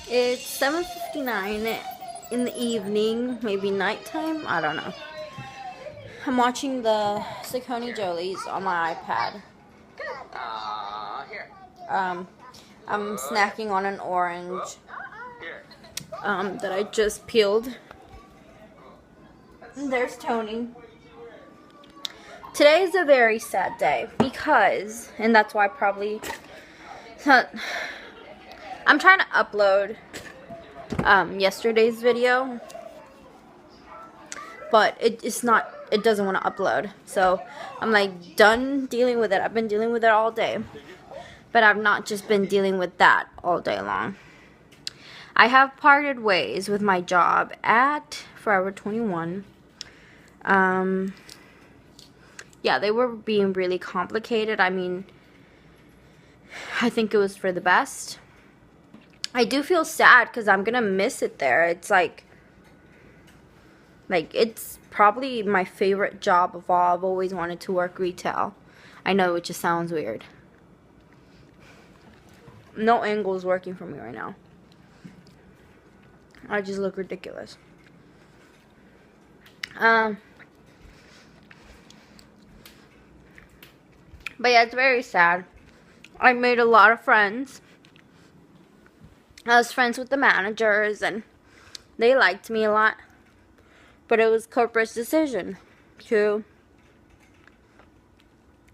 It's 7:59 in the evening, maybe nighttime, I don't know. I'm watching the Saucony Jolies on my iPad. Here. Um, I'm snacking on an orange Here. that I just peeled. And there's Tony. Today is a very sad day because, and that's why probably, I'm trying to upload yesterday's video, but it doesn't want to upload. So I'm like done dealing with it. I've been dealing with it all day, but I've not just been dealing with that all day long. I have parted ways with my job at Forever 21. Yeah, they were being really complicated. I mean, I think it was for the best. I do feel sad because I'm gonna miss it there. It's like it's probably my favorite job of all. I've always wanted to work retail. I know it just sounds weird. No angle is working for me right now. I just look ridiculous. But yeah, it's very sad. I made a lot of friends. I was friends with the managers and they liked me a lot. But it was corporate's decision to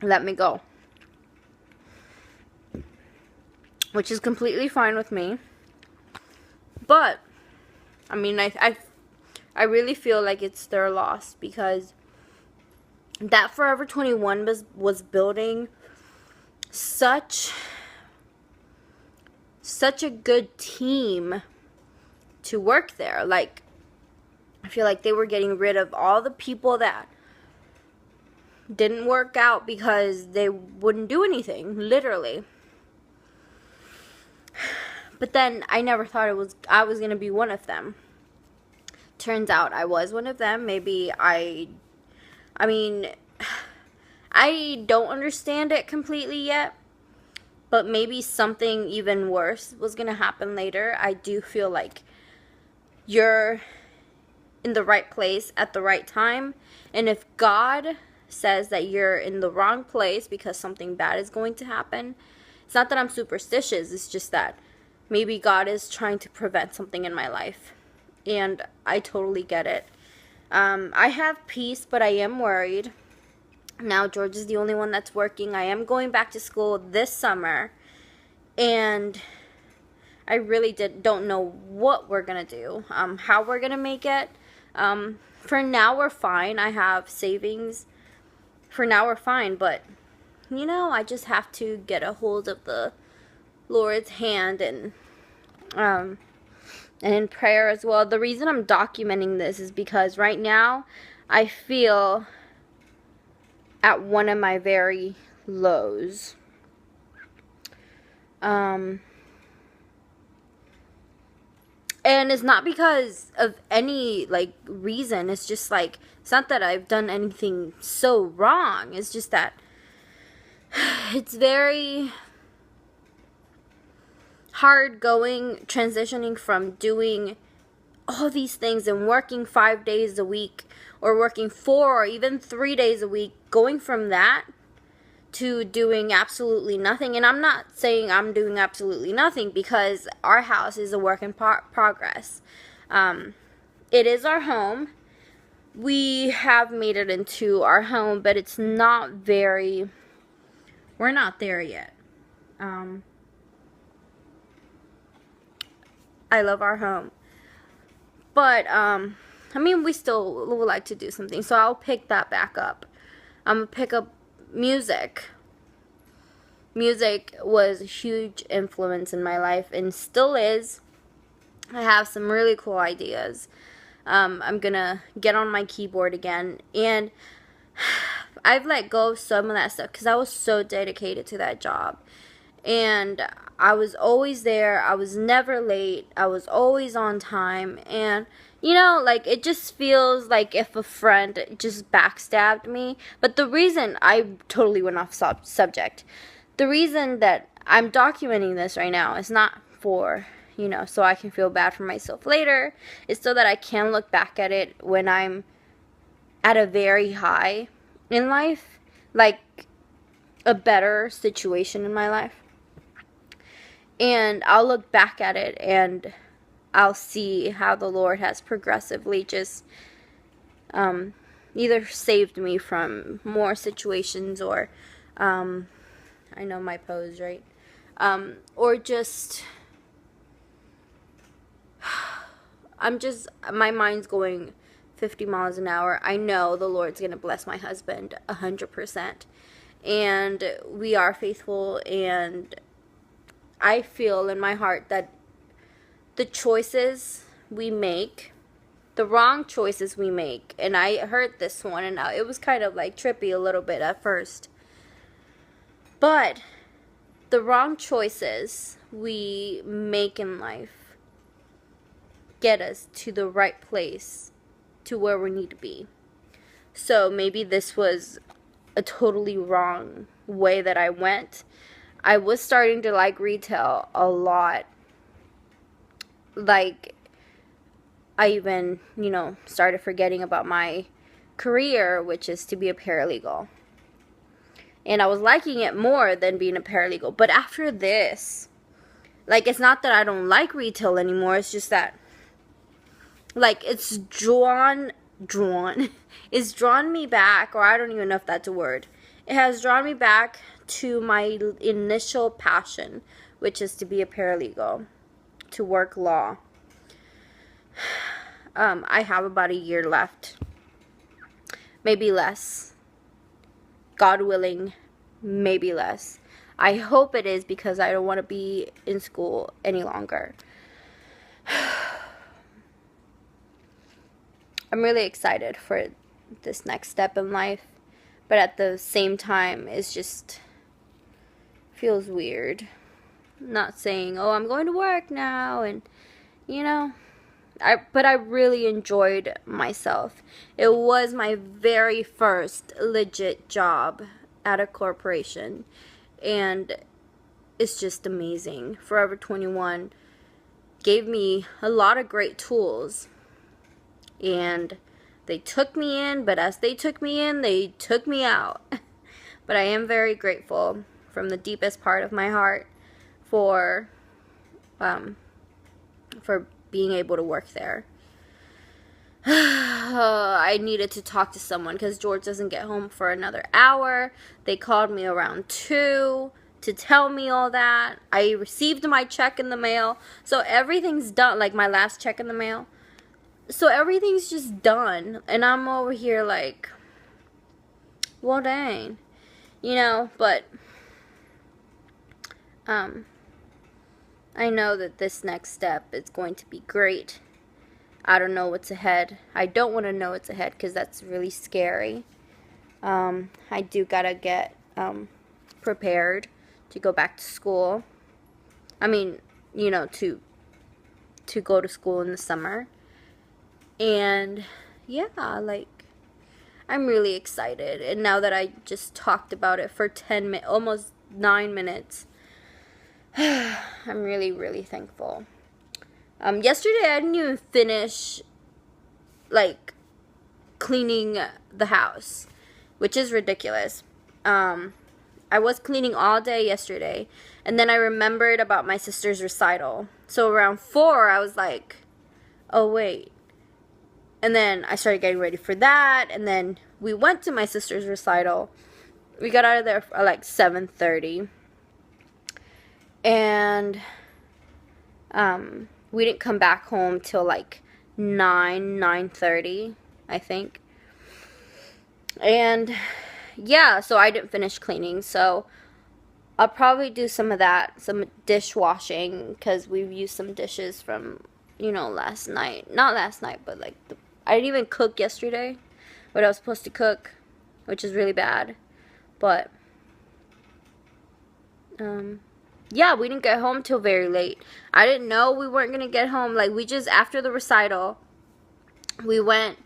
let me go. Which is completely fine with me. But, I mean, I really feel like it's their loss because that Forever 21 was building such a good team to work there. Like, I feel like they were getting rid of all the people that didn't work out because they wouldn't do anything, literally. But then I never thought I was going to be one of them. Turns out I was one of them. Maybe I mean, I don't understand it completely yet, but maybe something even worse was going to happen later. I do feel like you're in the right place at the right time, and if God says that you're in the wrong place because something bad is going to happen, it's not that I'm superstitious, it's just that maybe God is trying to prevent something in my life, and I totally get it. I have peace, but I am worried. Now George is the only one that's working. I am going back to school this summer, and I really don't know what we're gonna do, how we're gonna make it. For now we're fine. I have savings. For now we're fine, but you know, I just have to get a hold of the Lord's hand and in prayer as well. The reason I'm documenting this is because right now I feel at one of my very lows. And it's not because of any like reason. It's just like, it's not that I've done anything so wrong. It's just that it's very hard going, transitioning from doing all these things and working 5 days a week or working 4 or even 3 days a week, going from that to doing absolutely nothing. And I'm not saying I'm doing absolutely nothing because our house is a work in progress. It is our home. We have made it into our home, but it's not very, we're not there yet. I love our home. But, I mean, we still would like to do something. So I'll pick that back up. I'm going to pick up music. Music was a huge influence in my life and still is. I have some really cool ideas. I'm going to get on my keyboard again. And I've let go of some of that stuff because I was so dedicated to that job. And I was always there. I was never late. I was always on time. And, you know, like, it just feels like if a friend just backstabbed me. But the reason, I totally went off subject. The reason that I'm documenting this right now is not for, so I can feel bad for myself later. It's so that I can look back at it when I'm at a very high in life, like a better situation in my life. And I'll look back at it and I'll see how the Lord has progressively just either saved me from more situations, or I know my pose, right? Or just my mind's going 50 miles an hour. I know the Lord's going to bless my husband 100%. And we are faithful, and I feel in my heart that the choices we make, the wrong choices we make, and I heard this one, and it was kind of like trippy a little bit at first, but the wrong choices we make in life get us to the right place, to where we need to be. So maybe this was a totally wrong way that I went. I was starting to like retail a lot. Like, I even, started forgetting about my career, which is to be a paralegal. And I was liking it more than being a paralegal. But after this, like, it's not that I don't like retail anymore. It's just that, like, it's drawn me back, or I don't even know if that's a word. It has drawn me back to my initial passion, which is to be a paralegal, to work law. I have about a year left, maybe less. God willing, maybe less. I hope it is, because I don't want to be in school any longer. I'm really excited for this next step in life, but at the same time, it's just feels weird. Not saying, oh, I'm going to work now, and but I really enjoyed myself. It was my very first legit job at a corporation, and it's just amazing. Forever 21 gave me a lot of great tools, and they took me in, but as they took me in, they took me out. But I am very grateful from the deepest part of my heart for being able to work there. I needed to talk to someone because George doesn't get home for another hour. They called me around 2 to tell me all that. I received my check in the mail, so everything's done, like my last check in the mail. So everything's just done, and I'm over here like, well, dang, but I know that this next step is going to be great. I don't know what's ahead. I don't want to know what's ahead, because that's really scary. I do gotta get prepared to go back to school. I mean, to go to school in the summer. And yeah, like, I'm really excited. And now that I just talked about it for 10 minutes, almost 9 minutes, I'm really, really thankful. Yesterday I didn't even finish, like, cleaning the house, which is ridiculous. I was cleaning all day yesterday, and then I remembered about my sister's recital. So around 4, I was like, oh, wait. And then I started getting ready for that, and then we went to my sister's recital. We got out of there at like 7:30. And we didn't come back home till like 9:30, I think. And yeah, so I didn't finish cleaning. So I'll probably do some of that, some dishwashing, because we've used some dishes from, last night. Not last night, but like I didn't even cook yesterday what I was supposed to cook, which is really bad. But yeah, we didn't get home till very late. I didn't know we weren't going to get home. Like, we just, after the recital, we went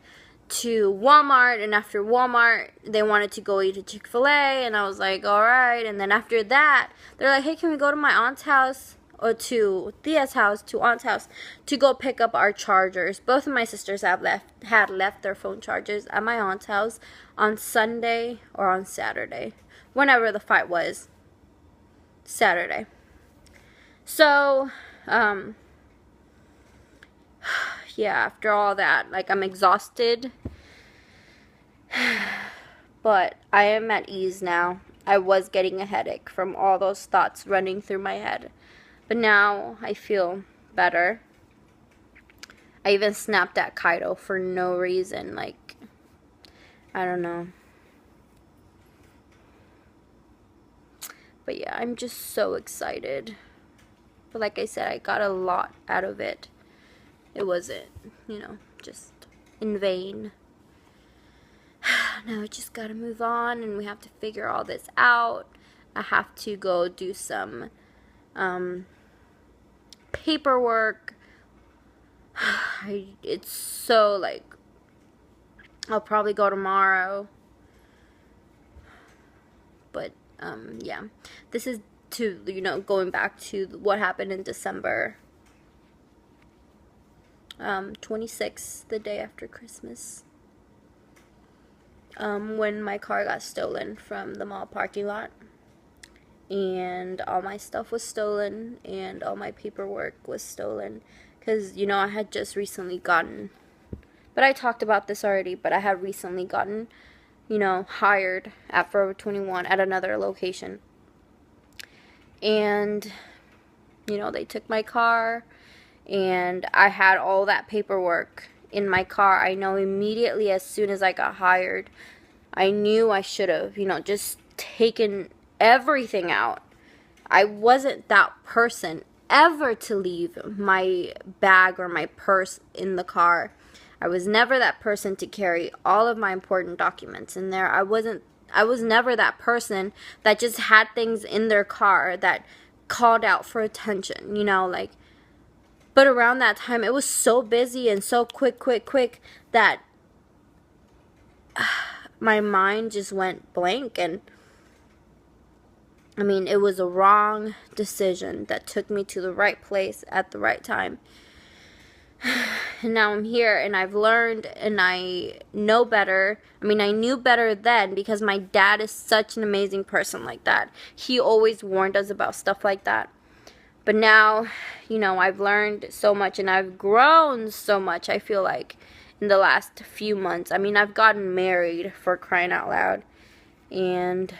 to Walmart, and after Walmart, they wanted to go eat at Chick-fil-A, and I was like, alright. And then after that, they're like, hey, can we go to my aunt's house? or to Thea's house, to Aunt's house, to go pick up our chargers. Both of my sisters had left their phone chargers at my aunt's house on Sunday or on Saturday, whenever the fight was. Saturday. So, yeah, after all that, like, I'm exhausted, but I am at ease now. I was getting a headache from all those thoughts running through my head, but now I feel better. I even snapped at Kaido for no reason, like, I don't know. But yeah, I'm just so excited. But like I said, I got a lot out of it. It wasn't, just in vain. Now I just gotta move on, and we have to figure all this out. I have to go do some paperwork. It's so, like, I'll probably go tomorrow. But, yeah. This is to, going back to what happened in December 26th, the day after Christmas, when my car got stolen from the mall parking lot, and all my stuff was stolen, and all my paperwork was stolen, because, I had just recently gotten, but I talked about this already, but I had recently gotten, hired at Forever 21 at another location. And, they took my car, and I had all that paperwork in my car. I know immediately as soon as I got hired, I knew I should have, just taken everything out. I wasn't that person ever to leave my bag or my purse in the car. I was never that person to carry all of my important documents in there. I was never that person that just had things in their car that called out for attention, but around that time, it was so busy and so quick that my mind just went blank, and it was a wrong decision that took me to the right place at the right time. And now I'm here, and I've learned, and I know better. I knew better then, because my dad is such an amazing person like that. He always warned us about stuff like that. But now, I've learned so much, and I've grown so much, I feel like, in the last few months. I've gotten married, for crying out loud. And,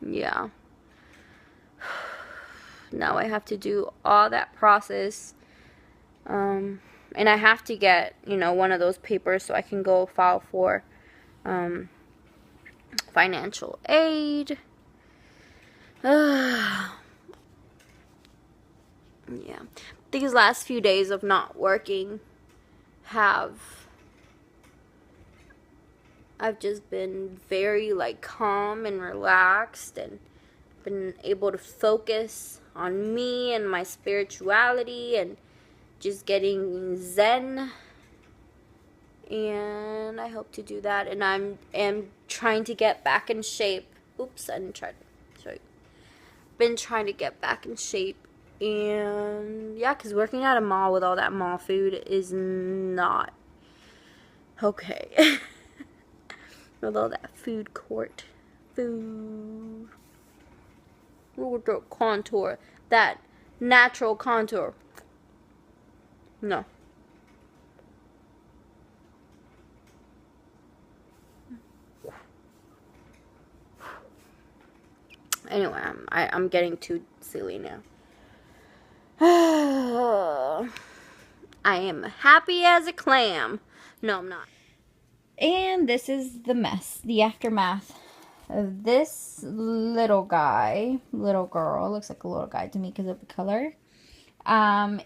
yeah. Now I have to do all that process. And I have to get, one of those papers so I can go file for financial aid. Yeah. These last few days of not working I've just been very, calm and relaxed, and been able to focus on me and my spirituality, and just getting zen. And I hope to do that, and am trying to get back in shape. Oops, I didn't try to show you. Been trying to get back in shape. And yeah, because working at a mall with all that mall food is not okay. With all that food court food. Look at that contour. That natural contour. No. Anyway, I'm getting too silly now. I am happy as a clam. No, I'm not. And this is the mess, the aftermath of this little girl. Looks like a little guy to me because of the color. And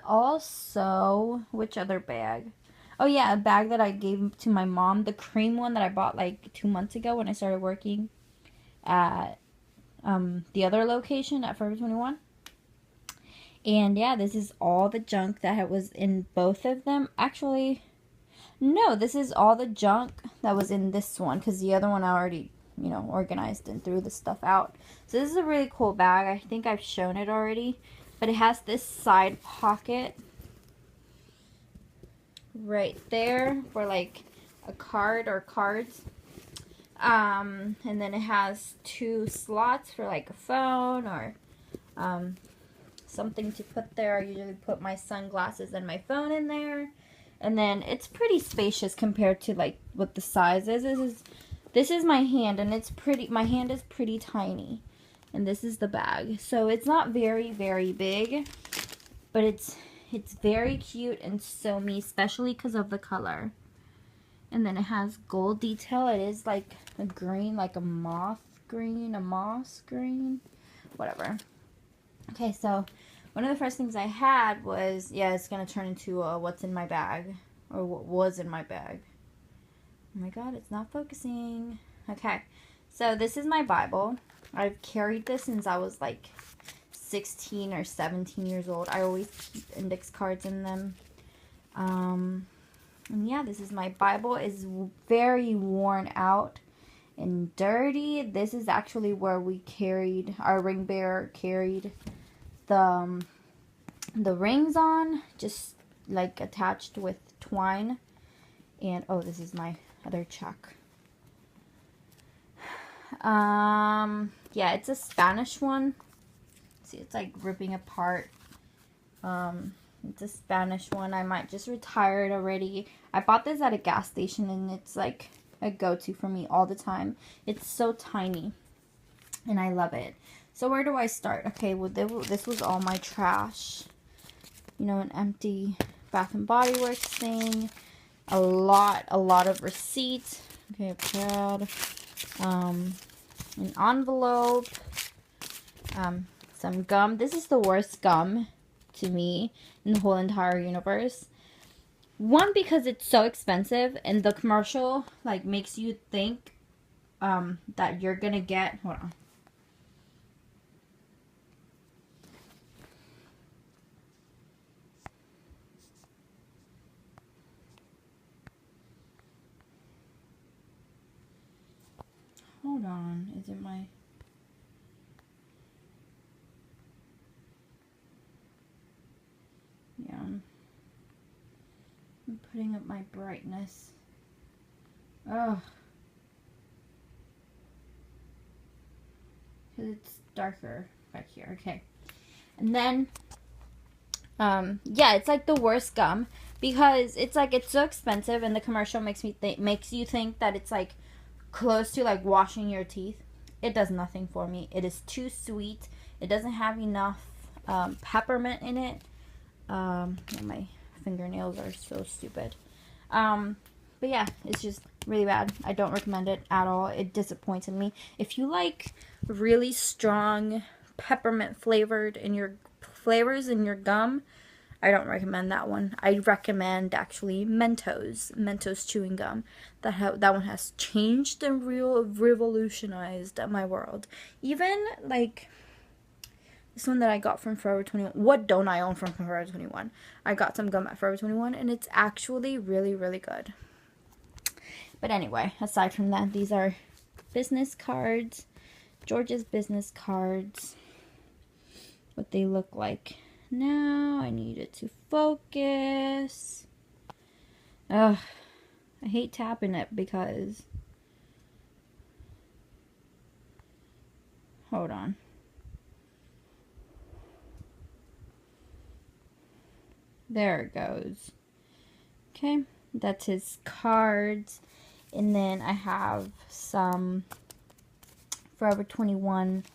also, which other bag? Oh yeah, a bag that I gave to my mom, the cream one that I bought 2 months ago when I started working at the other location at Forever 21. And yeah, this is all the junk that was in both of them. Actually, no, this is all the junk that was in this one, because the other one I already you know, organized and threw the stuff out. So this is a really cool bag. I think I've shown it already, but it has this side pocket right there for like a card or cards. And then it has 2 slots for like a phone or something to put there. I usually put my sunglasses and my phone in there. And then it's pretty spacious compared to like what the size is. This is my hand, and it's pretty, my hand is pretty tiny. And this is the bag. So it's not very, very big, but it's very cute and so me, especially because of the color. And then it has gold detail. It is like a green, like a moss green, whatever. Okay, so one of the first things I had was, yeah, it's going to turn into what's in my bag, or what was in my bag. Oh my god, it's not focusing. Okay, so this is my Bible. I've carried this since I was like 16 or 17 years old. I always keep index cards in them. And yeah, this is my Bible. It's very worn out and dirty. This is actually where we carried, our ring bearer carried the rings on, just like attached with twine. And oh, this is my other check. Yeah, it's a Spanish one. See, it's like ripping apart. It's a Spanish one. I might just retire it already. I bought this at a gas station, and it's like a go-to for me all the time. It's so tiny, and I love it. So where do I start? Okay, well, this was all my trash. You know, an empty Bath and Body Works thing. A lot of receipts. Okay, proud. An envelope. Some gum. This is the worst gum to me in the whole entire universe. One, because it's so expensive, and the commercial like makes you think that you're gonna get, hold on. Hold on, is it my... Yeah, I'm putting up my brightness. Oh, because it's darker back here. Okay, and then yeah, it's like the worst gum because it's like it's so expensive, and the commercial makes you think that it's like close to like washing your teeth. It does nothing for me. It is too sweet. It doesn't have enough peppermint in it. My fingernails are so stupid. But yeah, it's just really bad. I don't recommend it at all. It disappointed me. If you like really strong peppermint flavors in your gum, I don't recommend that one. I recommend actually Mentos chewing gum. That one has changed and revolutionized my world. Even like this one that I got from Forever 21. What don't I own from Forever 21? I got some gum at Forever 21, and it's actually really, really good. But anyway, aside from that, these are business cards. George's business cards. What they look like. Now I need it to focus. Ugh. I hate tapping it because... Hold on. There it goes. Okay, that's his cards. And then I have some Forever 21,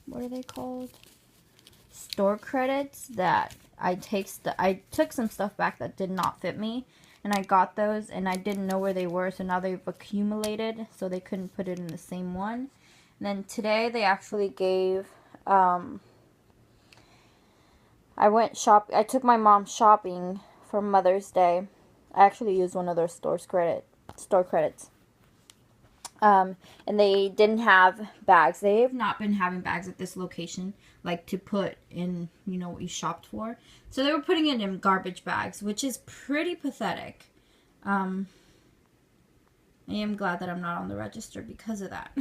what are they called? Store credits that I took some stuff back that did not fit me. And I got those, and I didn't know where they were, so now they've accumulated, so they couldn't put it in the same one. And then today they actually gave... I took my mom shopping for Mother's Day. I actually used one of their store credits. And they didn't have bags. They have not been having bags at this location, like to put in, you know, what you shopped for. So they were putting it in garbage bags, which is pretty pathetic. I am glad that I'm not on the register because of that.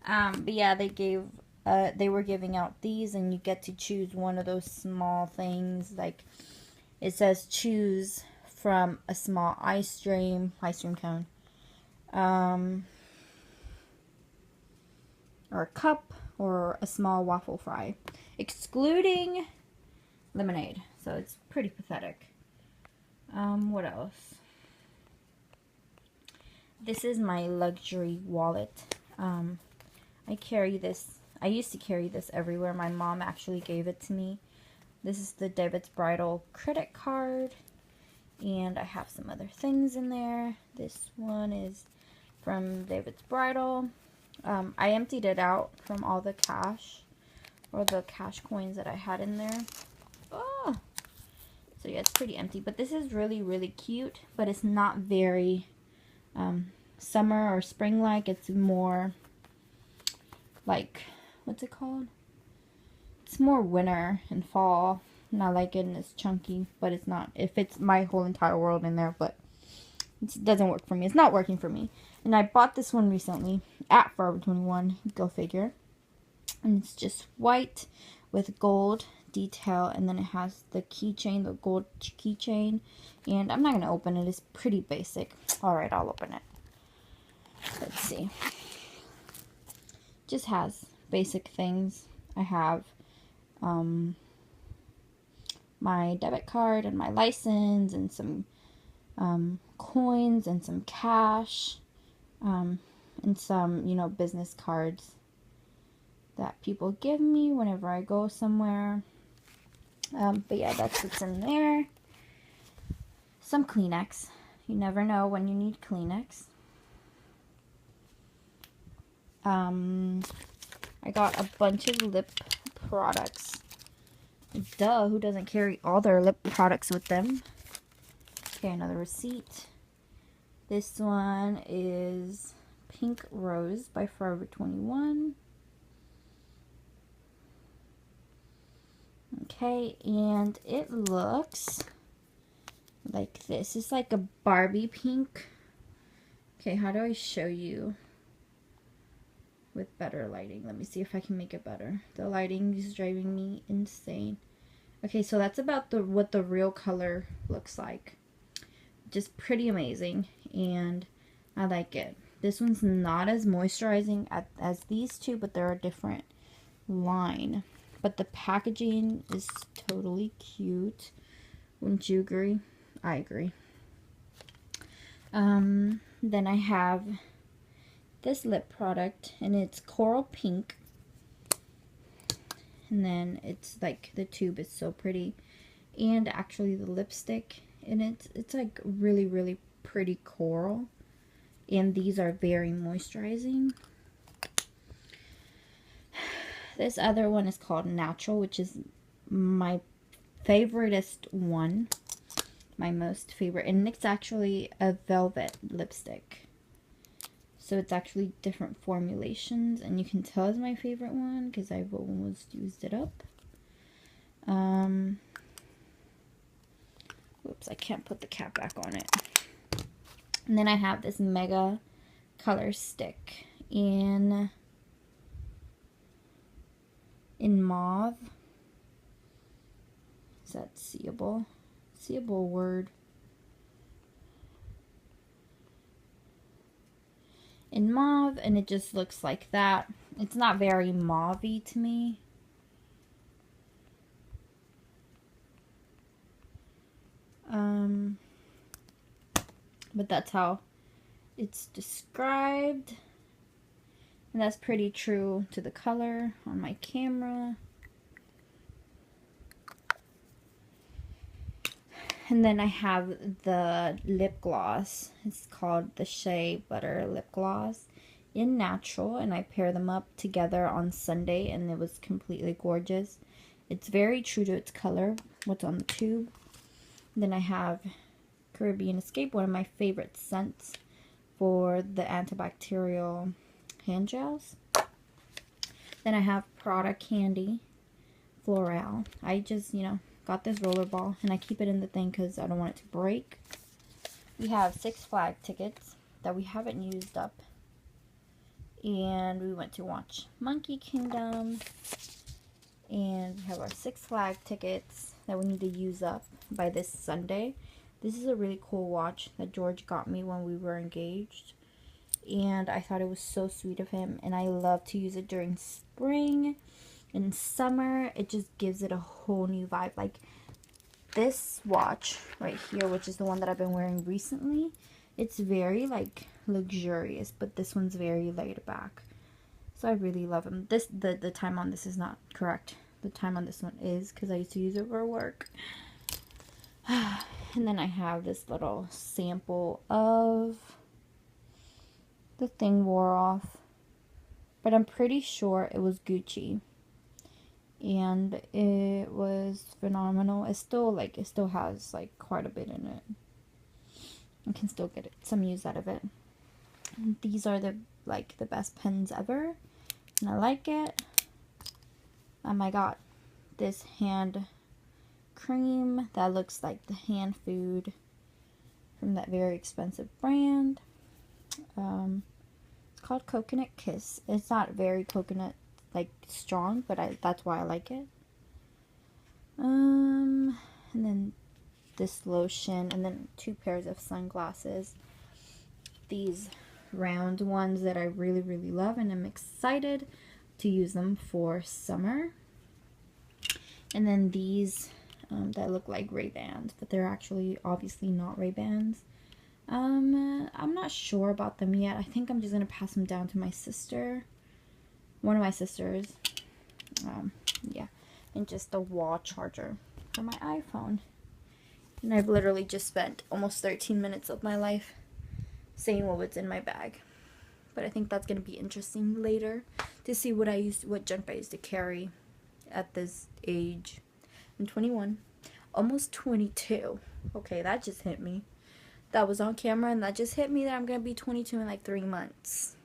But yeah, they were giving out these, and you get to choose one of those small things. Like, it says choose from a small ice cream cone, or a cup, or a small waffle fry, excluding lemonade. So it's pretty pathetic. What else? This is my luxury wallet. I carry this. I used to carry this everywhere. My mom actually gave it to me. This is the David's Bridal credit card. And I have some other things in there. This one is from David's Bridal. I emptied it out from all the cash, or the cash coins that I had in there. Oh! So yeah, it's pretty empty. But this is really, really cute. But it's not very summer or spring-like. It's more like, what's it called? It's more winter and fall. Not like it, and it's chunky, but it's not. It fits my whole entire world in there, but it doesn't work for me. It's not working for me. And I bought this one recently at Forever 21. Go figure. And it's just white with gold detail, and then it has the keychain, the gold keychain. And I'm not going to open it. It's pretty basic. Alright, I'll open it. Let's see. Just has basic things. I have my debit card and my license and some coins and some cash, and some, you know, business cards that people give me whenever I go somewhere. But yeah, that's what's in there. Some Kleenex. You never know when you need Kleenex. I got a bunch of lip products. Duh, who doesn't carry all their lip products with them? Okay, another receipt. This one is Pink Rose by Forever 21. Okay, and it looks like this. It's like a Barbie pink. Okay, how do I show you with better lighting? Let me see if I can make it better. The lighting is driving me insane. Okay, so that's about what the real color looks like. Just pretty amazing, and I like it. This one's not as moisturizing as these two, but they're a different line. But the packaging is totally cute. Wouldn't you agree? I agree. Then I have this lip product, and it's coral pink. And then it's like, the tube is so pretty. And actually the lipstick in it, it's like really, really pretty coral. And these are very moisturizing. This other one is called Natural, which is my favoriteest one. My most favorite. And it's actually a velvet lipstick. So it's actually different formulations, and you can tell it's my favorite one because I've almost used it up. Whoops, I can't put the cap back on it. And then I have this Mega Color Stick in mauve. Is that seeable? Seeable word. In mauve, and it just looks like that. It's not very mauve-y to me. But that's how it's described. And that's pretty true to the color on my camera. And then I have the lip gloss. It's called the Shea Butter Lip Gloss in Natural. And I pair them up together on Sunday, and it was completely gorgeous. It's very true to its color, what's on the tube. Then I have Caribbean Escape, one of my favorite scents for the antibacterial hand gels. Then I have Prada Candy Floral. I just, you know, got this roller ball, and I keep it in the thing because I don't want it to break. We have Six Flags tickets. that we haven't used up. And we went to watch Monkey Kingdom. And we have our Six Flags tickets that we need to use up by this Sunday. This is a really cool watch that George got me when we were engaged. And I thought it was so sweet of him. And I love to use it during spring and summer. It just gives it a whole new vibe. Like this watch right here, which is the one that I've been wearing recently, it's very like luxurious, but this one's very laid back. So I really love them. The time on this is not correct. The time on this one is, because I used to use it for work. And then I have this little sample of the thing wore off. But I'm pretty sure it was Gucci. And it was phenomenal. It still has like quite a bit in it. I can still get some use out of it. And these are the best pens ever. And I like it. I got this hand cream that looks like the hand food from that very expensive brand. It's called Coconut Kiss. It's not very coconut like strong, but that's why I like it. And then this lotion, and then 2 pairs of sunglasses. These round ones that I really, really love, and I'm excited to use them for summer. And then these that look like Ray-Bans, but they're actually obviously not Ray-Bans. I'm not sure about them yet. I think I'm just gonna pass them down to my sister, one of my sisters. Yeah, and just a wall charger for my iPhone. And I've literally just spent almost 13 minutes of my life saying what was in my bag. But I think that's going to be interesting later to see what junk I used to carry at this age. I'm 21, almost 22. Okay, that just hit me. That was on camera, and that just hit me that I'm going to be 22 in like 3 months.